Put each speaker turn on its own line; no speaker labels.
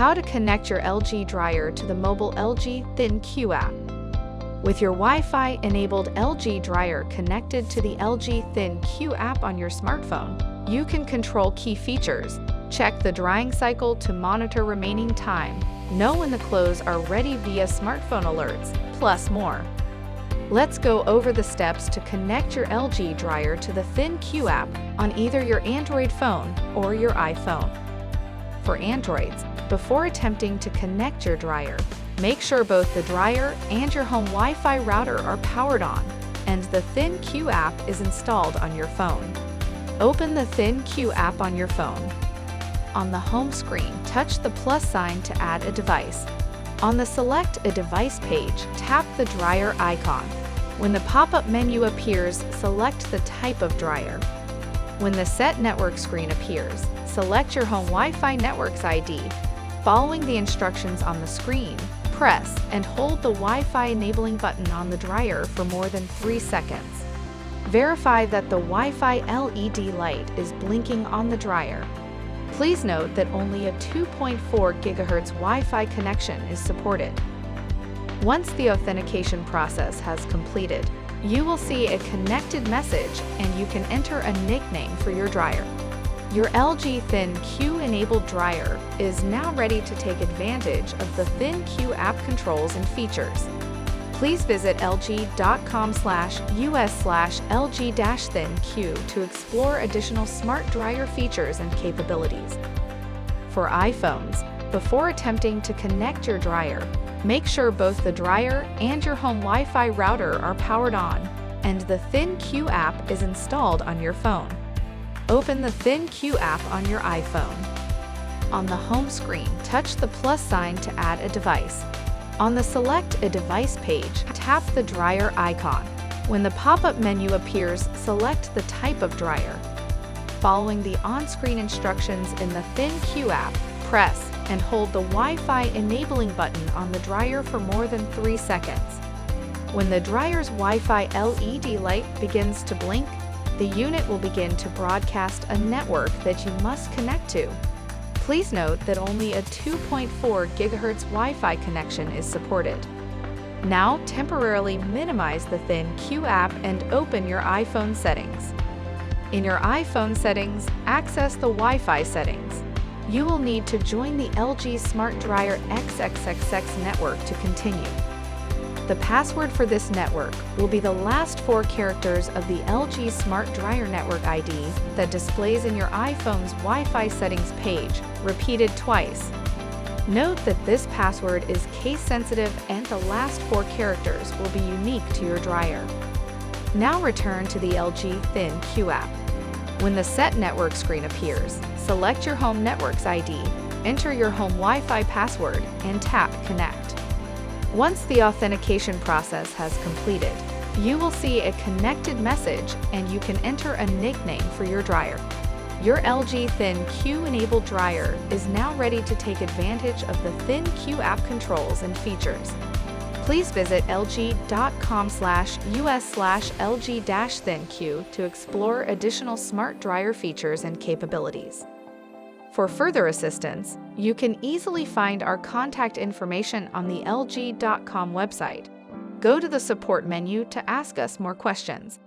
How to connect your LG dryer to the mobile LG ThinQ app. With your Wi-Fi enabled LG dryer connected to the LG ThinQ app on your smartphone, you can control key features, check the drying cycle to monitor remaining time, know when the clothes are ready via smartphone alerts, plus more. Let's go over the steps to connect your LG dryer to the ThinQ app on either your Android phone or your iPhone. For Androids, before attempting to connect your dryer, make sure both the dryer and your home Wi-Fi router are powered on and the ThinQ app is installed on your phone. Open the ThinQ app on your phone. On the home screen, touch the plus sign to add a device. On the Select a Device page, tap the dryer icon. When the pop-up menu appears, select the type of dryer. When the Set Network screen appears, select your home Wi-Fi network's ID. Following the instructions on the screen, press and hold the Wi-Fi enabling button on the dryer for more than 3 seconds. Verify that the Wi-Fi LED light is blinking on the dryer. Please note that only a 2.4 GHz Wi-Fi connection is supported. Once the authentication process has completed, you will see a connected message and you can enter a nickname for your dryer. Your LG ThinQ enabled dryer is now ready to take advantage of the ThinQ app controls and features. Please visit lg.com/us/lg-thinq to explore additional smart dryer features and capabilities. For iPhones, before attempting to connect your dryer, make sure both the dryer and your home Wi-Fi router are powered on and the ThinQ app is installed on your phone. Open the ThinQ app on your iPhone. On the home screen, touch the plus sign to add a device. On the Select a Device page, tap the dryer icon. When the pop-up menu appears, select the type of dryer. Following the on-screen instructions in the ThinQ app, press and hold the Wi-Fi enabling button on the dryer for more than 3 seconds. When the dryer's Wi-Fi LED light begins to blink, the unit will begin to broadcast a network that you must connect to. Please note that only a 2.4 GHz Wi-Fi connection is supported. Now temporarily minimize the ThinQ app and open your iPhone settings. In your iPhone settings, access the Wi-Fi settings. You will need to join the LG Smart Dryer XXXX network to continue. The password for this network will be the last 4 characters of the LG Smart Dryer Network ID that displays in your iPhone's Wi-Fi settings page, repeated twice. Note that this password is case sensitive and the last 4 characters will be unique to your dryer. Now return to the LG ThinQ app. When the Set Network screen appears, select your home network's ID, enter your home Wi-Fi password, and tap Connect. Once the authentication process has completed, you will see a connected message and you can enter a nickname for your dryer. Your LG ThinQ enabled dryer is now ready to take advantage of the ThinQ app controls and features. Please visit lg.com/us/lg-thinq to explore additional smart dryer features and capabilities. For further assistance, you can easily find our contact information on the lg.com website. Go to the support menu to ask us more questions.